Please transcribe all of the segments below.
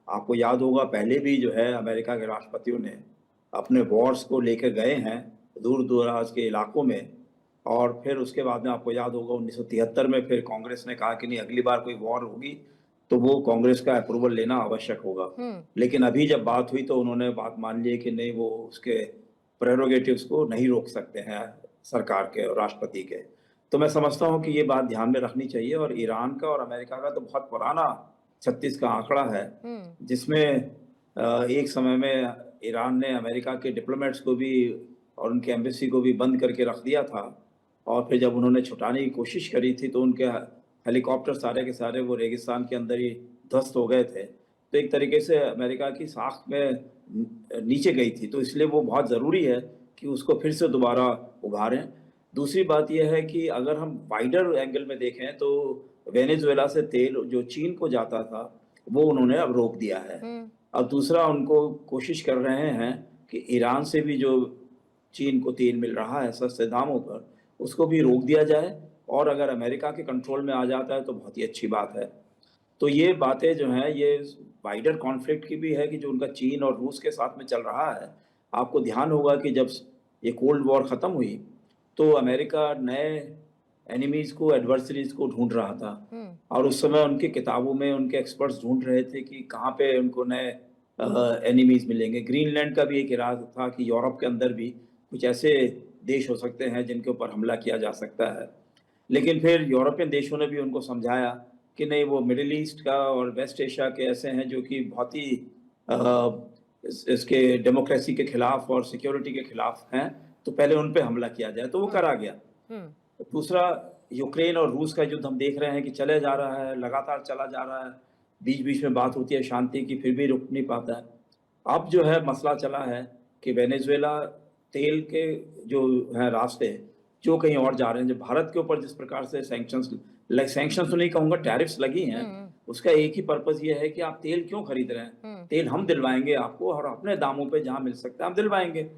आपको याद होगा पहले भी जो है अमेरिका के राष्ट्रपतियों ने अपने वॉर्स को लेकर गए हैं दूर दराज के इलाकों में। और फिर उसके बाद में आपको याद होगा 1973 में फिर कांग्रेस ने कहा कि नहीं, अगली बार कोई वॉर होगी तो वो कांग्रेस का अप्रूवल लेना आवश्यक होगा। लेकिन अभी जब बात हुई तो उन्होंने बात मान ली कि नहीं, वो उसके प्रेरोगेटिव्स को नहीं रोक सकते हैं सरकार के और राष्ट्रपति के। तो मैं समझता हूँ कि ये बात ध्यान में रखनी चाहिए। और ईरान का और अमेरिका का तो बहुत पुराना 36 का आंकड़ा है, जिसमें एक समय में ईरान ने अमेरिका के डिप्लोमेट्स को भी और उनके एम्बेसी को भी बंद करके रख दिया था। और फिर जब उन्होंने छुटाने की कोशिश करी थी तो उनके हेलीकॉप्टर सारे के सारे वो रेगिस्तान के अंदर ही ध्वस्त हो गए थे। तो एक तरीके से अमेरिका की साख में नीचे गई थी, तो इसलिए वो बहुत ज़रूरी है कि उसको फिर से दोबारा उभारें। दूसरी बात यह है कि अगर हम वाइडर एंगल में देखें तो वेनेजुएला से तेल जो चीन को जाता था वो उन्होंने अब रोक दिया है। अब दूसरा उनको कोशिश कर रहे हैं कि ईरान से भी जो चीन को तेल मिल रहा है सस्ते दामों पर, उसको भी रोक दिया जाए। और अगर अमेरिका के कंट्रोल में आ जाता है तो बहुत ही अच्छी बात है। तो ये बातें जो हैं ये वाइडर कॉन्फ्लिक्ट की भी है कि जो उनका चीन और रूस के साथ में चल रहा है। आपको ध्यान होगा कि जब ये कोल्ड वॉर ख़त्म हुई तो अमेरिका नए एनिमीज़ को, एडवर्सरीज़ को ढूंढ रहा था। और उस समय उनकी किताबों में उनके एक्सपर्ट्स ढूंढ रहे थे कि कहाँ पे उनको नए एनिमीज़ मिलेंगे। ग्रीनलैंड का भी एक इरादा था कि यूरोप के अंदर भी कुछ ऐसे देश हो सकते हैं जिनके ऊपर हमला किया जा सकता है। लेकिन फिर यूरोपियन देशों ने भी उनको समझाया कि नहीं, वो मिडिल ईस्ट का और वेस्ट एशिया के ऐसे हैं जो कि बहुत ही इसके डेमोक्रेसी के खिलाफ और सिक्योरिटी के खिलाफ हैं, तो पहले उन पे हमला किया जाए। तो वो करा गया। दूसरा, यूक्रेन और रूस का युद्ध हम देख रहे हैं कि चले जा रहा है, लगातार चला जा रहा है। बीच बीच में बात होती है शांति की, फिर भी रुक नहीं पाता है। अब जो है मसला चला है कि वेनेजुएला तेल के जो है रास्ते जो कहीं और जा रहे हैं। जो भारत के ऊपर जिस प्रकार से सैंक्शंस तो नहीं कहूँगा, टैरिफ्स लगी हैं, उसका एक ही पर्पस ये है कि आप तेल क्यों खरीद रहे हैं। तेल हम दिलवाएंगे आपको और अपने दामों पे जहाँ मिल सकता है हम दिलवाएंगे।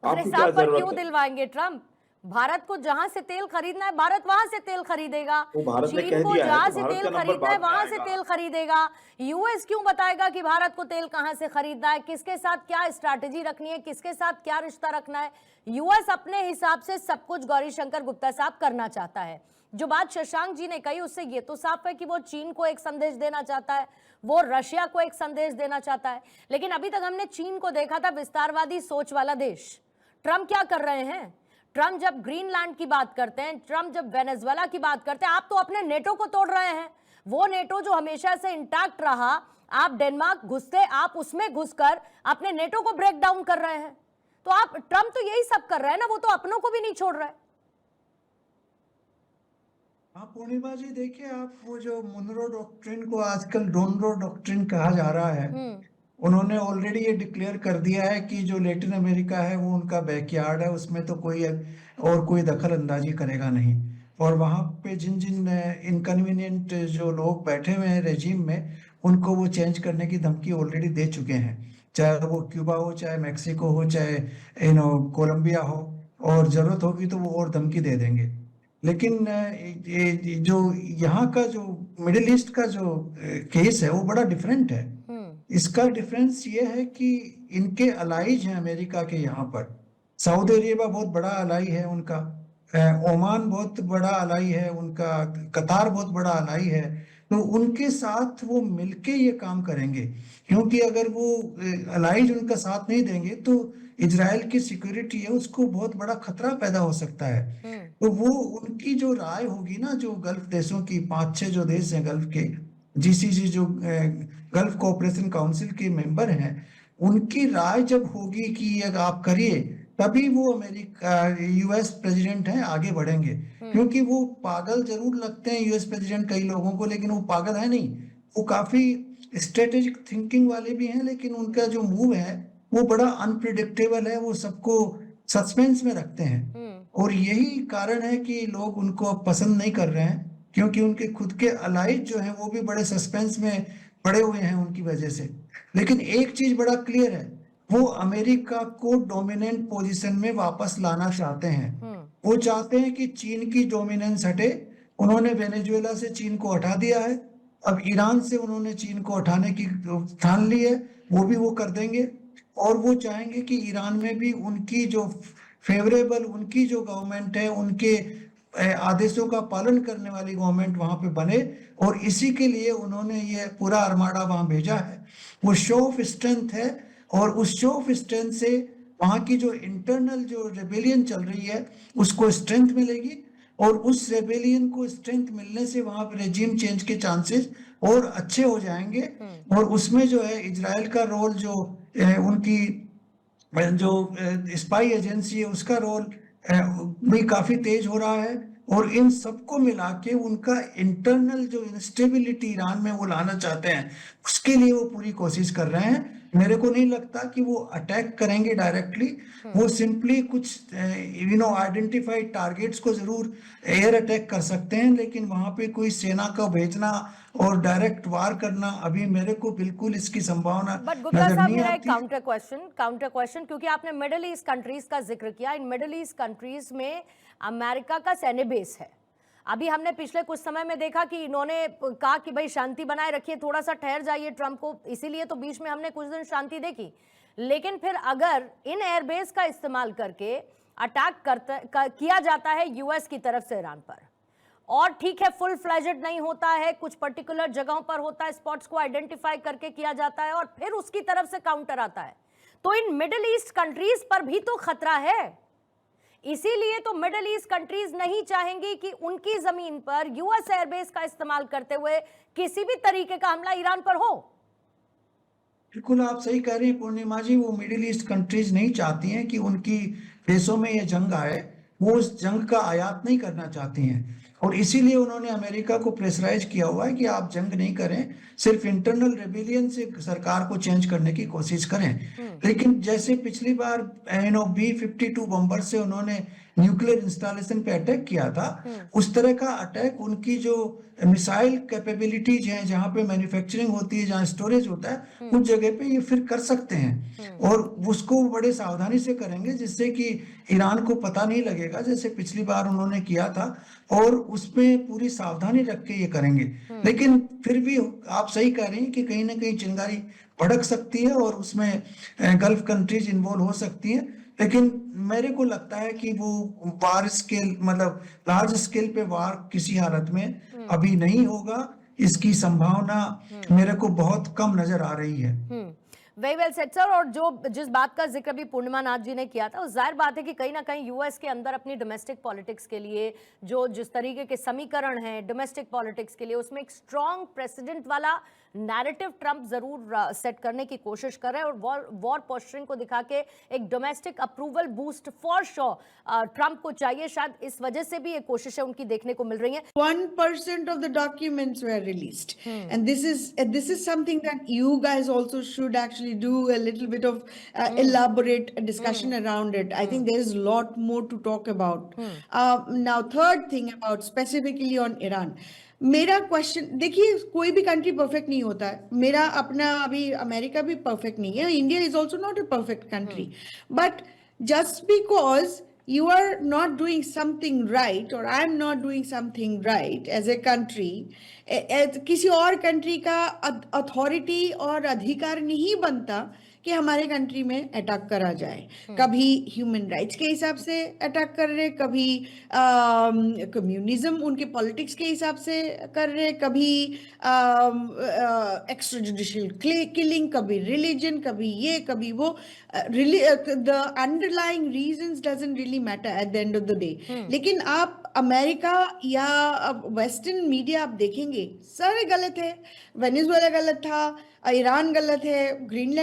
आपको क्या जरूरत क्यों दिलवाएंगे ट्रम्प? भारत को जहां से तेल खरीदना है भारत वहां से तेल खरीदेगा। चीन को जहां से तेल खरीदना है वहां से तेल खरीदेगा। यूएस क्यों बताएगा कि भारत को तेल कहां से खरीदना है, किसके साथ क्या स्ट्रैटेजी रखनी है, किसके साथ क्या रिश्ता रखना है। यूएस अपने हिसाब से सब कुछ गौरीशंकर गुप्ता साहब करना चाहता है। जो बात शशांक जी ने कही उससे ये तो साफ है कि वो चीन को एक संदेश देना चाहता है, वो रशिया को एक संदेश देना चाहता है। लेकिन अभी तक हमने चीन को देखा था विस्तारवादी सोच वाला देश। ट्रम्प क्या कर रहे हैं? ट्रम्प जब ग्रीनलैंड की बात करते हैं, ट्रम्प जब वेनेजुएला की बात करते हैं, आप तो अपने नेटो को तोड़ रहे हैं। वो नेटो जो हमेशा से इंटैक्ट रहा, आप डेनमार्क घुसते, आप उसमें घुसकर अपने नेटो को ब्रेक डाउन कर रहे हैं। तो आप ट्रम्प तो यही सब कर रहे हैं ना, वो तो अपनों को भी नहीं छोड़ रहे। हाँ पूर्णिमा जी, देखिए आप वो जो मुनरो डॉक्ट्रिन को आजकल डोनरो डॉक्ट्रिन कहा जा रहा है, उन्होंने ऑलरेडी ये डिक्लेयर कर दिया है कि जो लेटिन अमेरिका है वो उनका बैकयार्ड है, उसमें तो कोई और कोई दखल अंदाजी करेगा नहीं। और वहाँ पे जिन जिन इनकन्वीनियंट जो लोग बैठे हुए हैं रेजिम में, उनको वो चेंज करने की धमकी ऑलरेडी दे चुके हैं, चाहे वो क्यूबा हो, चाहे मैक्सिको हो, चाहे कोलंबिया हो, और जरूरत होगी तो वो और धमकी दे देंगे। लेकिन ये जो यहाँ का जो मिडिल ईस्ट का जो केस है वो बड़ा डिफरेंट है। इसका डिफरेंस ये है कि इनके अलाइज हैं अमेरिका के यहाँ पर। सऊदी अरेबिया बहुत बड़ा अलाई है उनका, ओमान बहुत बड़ा अलाई है उनका, कतार बहुत बड़ा अलाई है। तो उनके साथ वो मिलके ये काम करेंगे, क्योंकि अगर वो अलाइज उनका साथ नहीं देंगे तो इजराइल की सिक्योरिटी है उसको बहुत बड़ा खतरा पैदा हो सकता है। तो वो उनकी जो राय होगी ना, जो गल्फ देशों की 5-6 जो देश हैं गल्फ के, जीसीसी जो गल्फ कोऑपरेशन काउंसिल के मेंबर हैं, उनकी राय जब होगी कि अगर आप करिए, तभी वो अमेरिका यूएस प्रेसिडेंट हैं आगे बढ़ेंगे। क्योंकि वो पागल जरूर लगते हैं यूएस प्रेसिडेंट कई लोगों को, लेकिन वो पागल है नहीं, वो काफी स्ट्रेटेजिक थिंकिंग वाले भी हैं। लेकिन उनका जो मूव है वो बड़ा अनप्रिडिक्टेबल है, वो सबको सस्पेंस में रखते हैं। और यही कारण है कि लोग उनको अब पसंद नहीं कर रहे हैं, क्योंकि उनके खुद के अलाइज जो हैं वो भी बड़े सस्पेंस में पड़े हुए हैं उनकी वजह से। लेकिन एक चीज बड़ा क्लियर है, वो अमेरिका को डोमिनेंट पोजीशन में वापस लाना चाहते हैं। वो चाहते हैं कि चीन की डोमिनेंस हटे। उन्होंने वेनेजुएला से चीन को हटा दिया है, अब ईरान से उन्होंने चीन को उठाने की ठान ली है, वो भी वो कर देंगे। और वो चाहेंगे कि ईरान में भी उनकी जो फेवरेबल उनकी जो गवर्नमेंट है, उनके आदेशों का पालन करने वाली गवर्नमेंट वहां पे बने। और इसी के लिए उन्होंने ये पूरा आर्माडा वहां भेजा है। वो शो ऑफ स्ट्रेंथ है, और उस शो ऑफ स्ट्रेंथ से वहां की जो इंटरनल जो रेबेलियन चल रही है उसको स्ट्रेंथ मिलेगी, और उस रेबेलियन को स्ट्रेंथ मिलने से वहां पर रेजिम चेंज के चांसेस और अच्छे हो जाएंगे। और उसमें जो है इजराइल का रोल, जो उनकी जो स्पाई एजेंसी है उसका रोल भी काफी तेज हो रहा है। और इन सबको मिला के उनका इंटरनल जो इंस्टेबिलिटी ईरान में वो लाना चाहते हैं, उसके लिए वो पूरी कोशिश कर रहे हैं। मेरे को नहीं लगता कि वो अटैक करेंगे डायरेक्टली, वो सिंपली कुछ आइडेंटिफाइड टारगेट्स को जरूर एयर अटैक कर सकते हैं, लेकिन वहां पे कोई सेना का भेजना और डायरेक्ट वार करना अभी मेरे को बिल्कुल इसकी संभावना गुप्ता साहब, मेरा एक काउंटर क्वेश्चन, क्योंकि आपने मिडिल ईस्ट कंट्रीज का जिक्र किया। इन मिडिल ईस्ट कंट्रीज में अमेरिका का सैन्य बेस है। अभी हमने पिछले कुछ समय में देखा कि इन्होंने कहा कि भाई शांति बनाए रखिए, थोड़ा सा ठहर जाइए ट्रंप को, इसीलिए तो बीच में हमने कुछ दिन शांति देखी। लेकिन फिर अगर इन एयरबेस का इस्तेमाल करके अटैक किया जाता है यूएस की तरफ से ईरान पर, और ठीक है फुल फ्लैजेड नहीं होता है, कुछ पर्टिकुलर जगहों पर होता है, स्पॉट्स को आइडेंटिफाई करके किया जाता है, और फिर उसकी तरफ से काउंटर आता है, तो इन मिडिल ईस्ट कंट्रीज पर भी तो खतरा है। इसीलिए तो मिडिल ईस्ट कंट्रीज नहीं चाहेंगी कि उनकी जमीन पर यूएस एयरबेस का इस्तेमाल करते हुए किसी भी तरीके का हमला ईरान पर हो। बिल्कुल आप सही कह रही हैं पूर्णिमा जी, वो मिडिल ईस्ट कंट्रीज नहीं चाहती हैं कि उनकी देशों में ये जंग आए, वो उस जंग का आयात नहीं करना चाहती हैं। और इसीलिए उन्होंने अमेरिका को प्रेशराइज किया हुआ है कि आप जंग नहीं करें, सिर्फ इंटरनल रेबिलियन से सरकार को चेंज करने की कोशिश करें। लेकिन जैसे पिछली बार B-52 बम्बर से उन्होंने न्यूक्लियर इंस्टॉलेशन पे अटैक किया था, उस तरह का अटैक उनकी जो मिसाइल कैपेबिलिटीज हैं, जहां पे मैन्युफैक्चरिंग होती है, जहां स्टोरेज होता है, उस जगह पे ये फिर कर सकते हैं। और उसको बड़े सावधानी से करेंगे, जिससे कि ईरान को पता नहीं लगेगा, जैसे पिछली बार उन्होंने किया था, और उसमें पूरी सावधानी रख के ये करेंगे। लेकिन फिर भी आप सही कह रही हैं कि कहीं ना कहीं चिंगारी भड़क सकती है और उसमें गल्फ कंट्रीज इन्वॉल्व हो सकती हैं। लेकिन मेरे को लगता है कि वो वार स्केल, मतलब लार्ज स्केल पे वार किसी हालत में अभी नहीं होगा, इसकी संभावना मेरे को बहुत कम नजर आ रही है। Very well said sir. और जिस बात का जिक्र भी पूर्णिमा नाथ जी ने किया था, जाहिर बात है कि कहीं ना कहीं यूएस के अंदर अपनी डोमेस्टिक पॉलिटिक्स के लिए जिस तरीके के समीकरण हैं डोमेस्टिक पॉलिटिक्स के लिए, उसमें एक स्ट्रॉन्ग प्रेसिडेंट वाला नैरेटिव ट्रंप जरूर सेट करने की कोशिश कर रहे हैं, और वॉर पोस्चरिंग को दिखा के एक domestic approval boost for sure Trump को चाहिए। शायद इस वजह से भी ये कोशिशें उनकी देखने को मिल रही हैं। 1% of the documents were released, and this is something that you guys also should actually do a little bit of elaborate discussion around it. I think there is a lot more to talk about. Now, third thing about specifically on Iran. मेरा question, देखिए कोई भी country perfect नहीं होता है, मेरा अपना अभी अमेरिका भी परफेक्ट नहीं है, India is also not a perfect country, but just because you are not doing something right or I am not doing something right as a country, किसी और कंट्री का अथॉरिटी और अधिकार नहीं बनता कि हमारे कंट्री में अटैक करा जाए। कभी ह्यूमन राइट्स के हिसाब से अटैक कर रहे, कभी कम्युनिज्म उनके पॉलिटिक्स के हिसाब से कर रहे, कभी एक्स्ट्रा जुडिशियल किलिंग, कभी रिलीजन, कभी ये कभी वो। The underlying reasons doesn't really matter at the end of the day. लेकिन आप अमेरिका या वेस्टर्न मीडिया आप देखेंगे सारे गलत है, वेनेजुएला गलत था, ईरान गलत है, ग्रीनलैंड